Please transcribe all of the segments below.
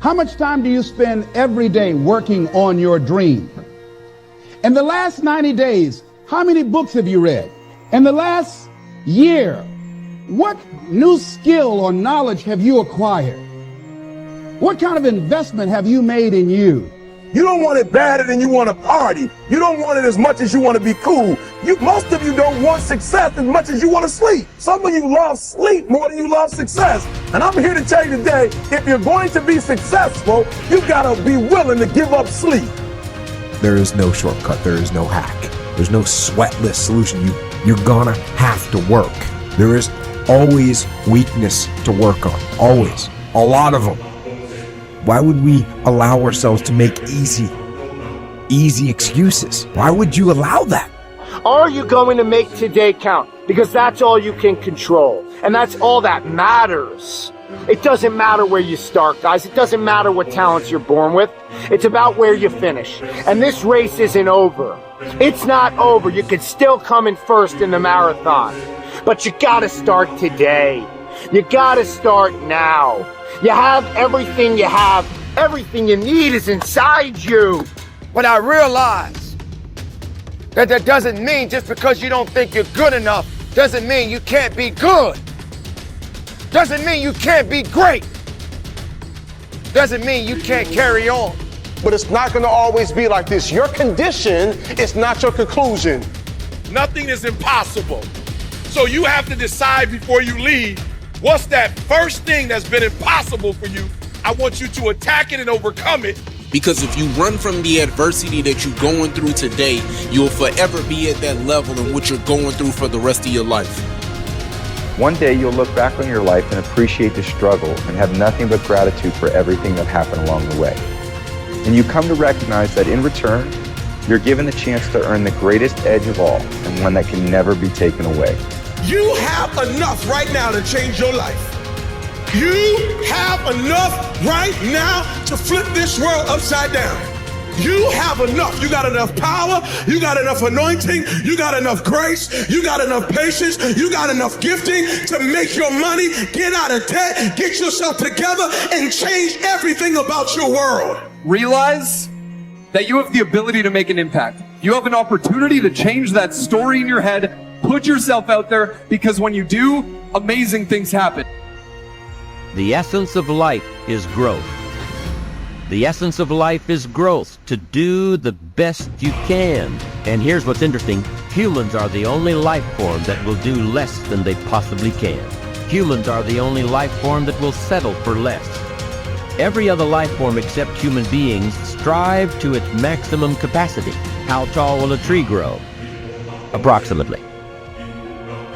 How much time do you spend every day working on your dream? In the last 90 days, how many books have you read? In the last year, what new skill or knowledge have you acquired? What kind of investment have you made in you? You don't want it badder than you want to party. You don't want it as much as you want to be cool. Most of you don't want success as much as you want to sleep. Some of you love sleep more than you love success. And I'm here to tell you today, if you're going to be successful, you got to be willing to give up sleep. There is no shortcut. There is no hack. There's no sweatless solution. You're gonna have to work. There is always weakness to work on. Always. A lot of them. Why would we allow ourselves to make easy excuses? Why would you allow that? Are you going to make today count? Because that's all you can control. And that's all that matters. It doesn't matter where you start, guys. It doesn't matter what talents you're born with. It's about where you finish. And this race isn't over. It's not over. You could still come in first in the marathon. But you gotta start today. You gotta start now. You have everything you have. Everything you need is inside you. But I realize that doesn't mean just because you don't think you're good enough, doesn't mean you can't be good. Doesn't mean you can't be great. Doesn't mean you can't carry on. But it's not going to always be like this. Your condition is not your conclusion. Nothing is impossible. So you have to decide before you leave, what's that first thing that's been impossible for you? I want you to attack it and overcome it. Because if you run from the adversity that you're going through today, you'll forever be at that level in which you're going through for the rest of your life. One day you'll look back on your life and appreciate the struggle and have nothing but gratitude for everything that happened along the way. And you come to recognize that in return, you're given the chance to earn the greatest edge of all, and one that can never be taken away. You have enough right now to change your life. You have enough right now to flip this world upside down. You have enough. You got enough power. You got enough anointing. You got enough grace. You got enough patience. You got enough gifting to make your money, get out of debt, get yourself together, and change everything about your world. Realize that you have the ability to make an impact. You have an opportunity to change that story in your head. Put yourself out there, because when you do, amazing things happen. The essence of life is growth. The essence of life is growth, to do the best you can. And here's what's interesting. Humans are the only life form that will do less than they possibly can. Humans are the only life form that will settle for less. Every other life form except human beings strive to its maximum capacity. How tall will a tree grow? Approximately.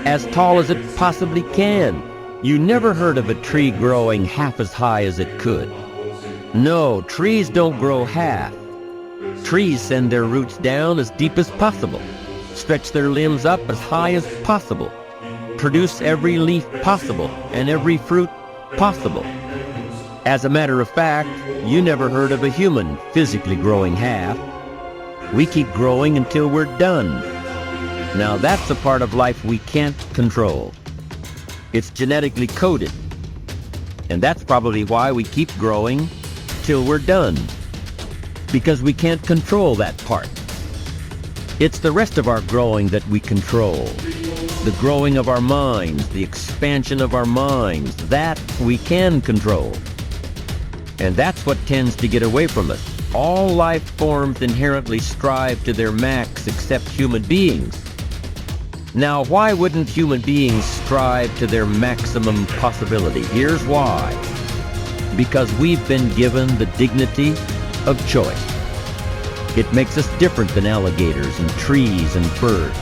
As tall as it possibly can. You never heard of a tree growing half as high as it could. No, trees don't grow half. Trees send their roots down as deep as possible, stretch their limbs up as high as possible, produce every leaf possible and every fruit possible. As a matter of fact, you never heard of a human physically growing half. We keep growing until we're done. Now that's a part of life we can't control. It's genetically coded. And that's probably why we keep growing till we're done. Because we can't control that part. It's the rest of our growing that we control. The growing of our minds, the expansion of our minds, that we can control. And that's what tends to get away from us. All life forms inherently strive to their max except human beings. Now, why wouldn't human beings strive to their maximum possibility? Here's why. Because we've been given the dignity of choice. It makes us different than alligators and trees and birds.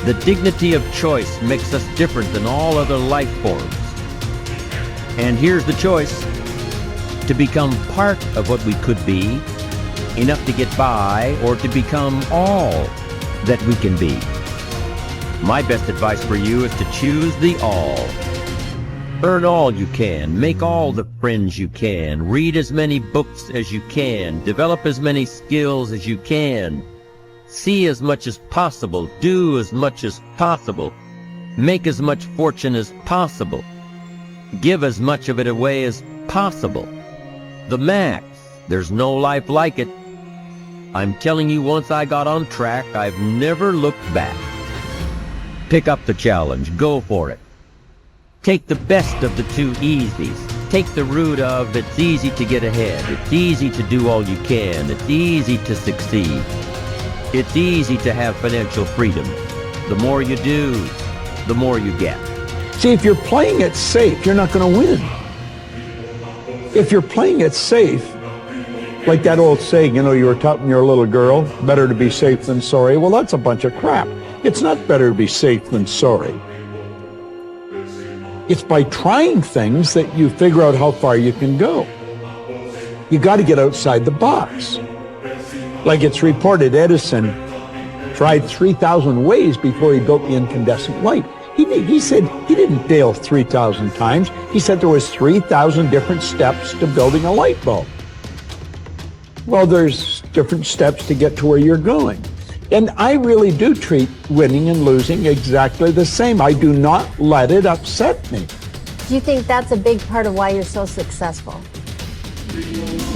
The dignity of choice makes us different than all other life forms. And here's the choice: to become part of what we could be, enough to get by, or to become all that we can be. My best advice for you is to choose the all. Earn all you can, make all the friends you can, read as many books as you can, develop as many skills as you can, see as much as possible, do as much as possible, make as much fortune as possible, give as much of it away as possible. The max. There's no life like it. I'm telling you, once I got on track, I've never looked back. Pick up the challenge. Go for it. Take the best of the two easies. Take the route of it's easy to get ahead. It's easy to do all you can. It's easy to succeed. It's easy to have financial freedom. The more you do, the more you get. See, if you're playing it safe, you're not going to win. If you're playing it safe, like that old saying, you know, you were taught when you were a little girl, better to be safe than sorry. Well, that's a bunch of crap. It's not better to be safe than sorry. It's by trying things that you figure out how far you can go. You got to get outside the box. Like it's reported, Edison tried 3,000 ways before he built the incandescent light. He said he didn't fail 3,000 times. He said there was 3,000 different steps to building a light bulb. Well, there's different steps to get to where you're going. And I really do treat winning and losing exactly the same. I do not let it upset me. Do you think that's a big part of why you're so successful?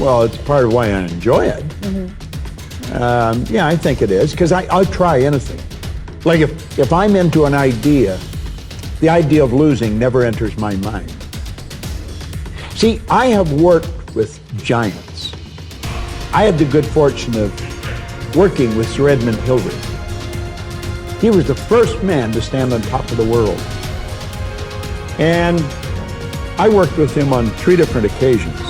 Well, it's part of why I enjoy it. Yeah, I think it is, because I'll try anything. Like if I'm into an idea, the idea of losing never enters my mind. See, I have worked with giants. I had the good fortune of working with Sir Edmund Hillary. He was the first man to stand on top of the world. And I worked with him on 3 different occasions.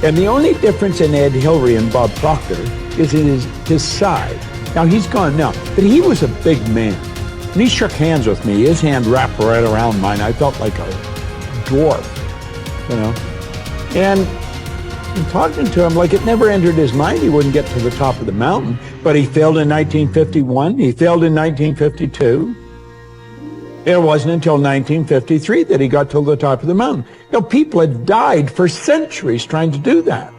And the only difference in Ed Hillary and Bob Proctor is in his side. Now, he's gone now, but he was a big man. And he shook hands with me. His hand wrapped right around mine. I felt like a dwarf, you know. And talking to him, like it never entered his mind he wouldn't get to the top of the mountain. But he failed in 1951. He failed in 1952. It wasn't until 1953 that he got to the top of the mountain. You know, people had died for centuries trying to do that.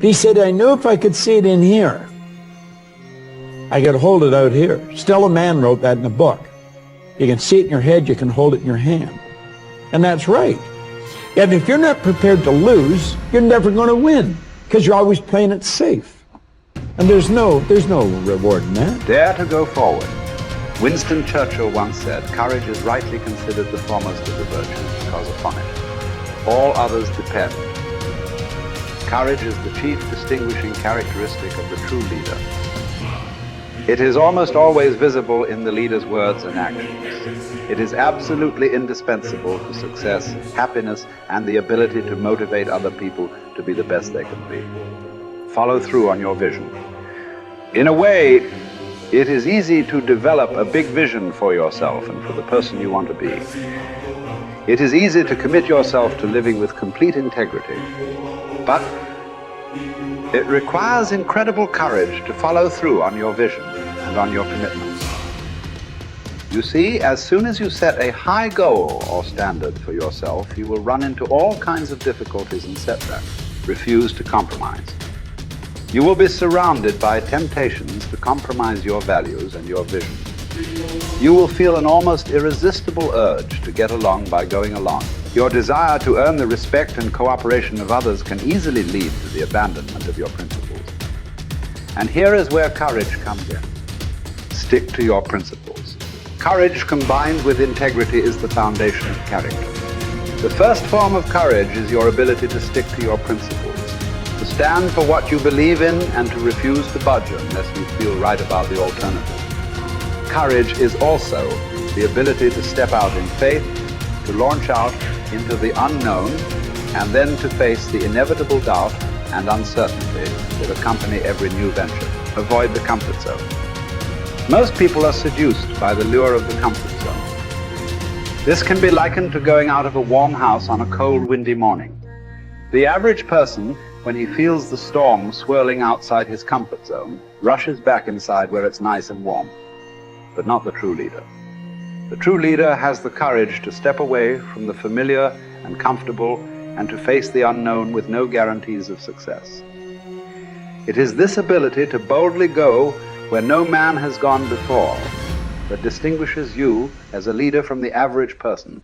He said, I knew if I could see it in here, I could hold it out here. Stella Mann wrote that in a book. You can see it in your head, you can hold it in your hand. And that's right. And if you're not prepared to lose, you're never going to win, because you're always playing it safe. And there's no reward in that. Dare to go forward. Winston Churchill once said, courage is rightly considered the foremost of the virtues, because upon it all others depend. Courage is the chief distinguishing characteristic of the true leader. It is almost always visible in the leader's words and actions. It is absolutely indispensable to success, happiness, and the ability to motivate other people to be the best they can be. Follow through on your vision. In a way, it is easy to develop a big vision for yourself and for the person you want to be. It is easy to commit yourself to living with complete integrity. But it requires incredible courage to follow through on your vision and on your commitments. You see, as soon as you set a high goal or standard for yourself, you will run into all kinds of difficulties and setbacks. Refuse to compromise. You will be surrounded by temptations to compromise your values and your vision. You will feel an almost irresistible urge to get along by going along. Your desire to earn the respect and cooperation of others can easily lead to the abandonment of your principles. And here is where courage comes in. Stick to your principles. Courage combined with integrity is the foundation of character. The first form of courage is your ability to stick to your principles, to stand for what you believe in and to refuse to budge unless you feel right about the alternative. Courage is also the ability to step out in faith, to launch out into the unknown, and then to face the inevitable doubt and uncertainty that accompany every new venture. Avoid the comfort zone. Most people are seduced by the lure of the comfort zone. This can be likened to going out of a warm house on a cold, windy morning. The average person, when he feels the storm swirling outside his comfort zone, rushes back inside where it's nice and warm. But not the true leader. The true leader has the courage to step away from the familiar and comfortable and to face the unknown with no guarantees of success. It is this ability to boldly go where no man has gone before that distinguishes you as a leader from the average person.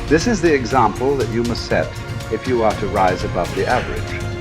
This is the example that you must set if you are to rise above the average.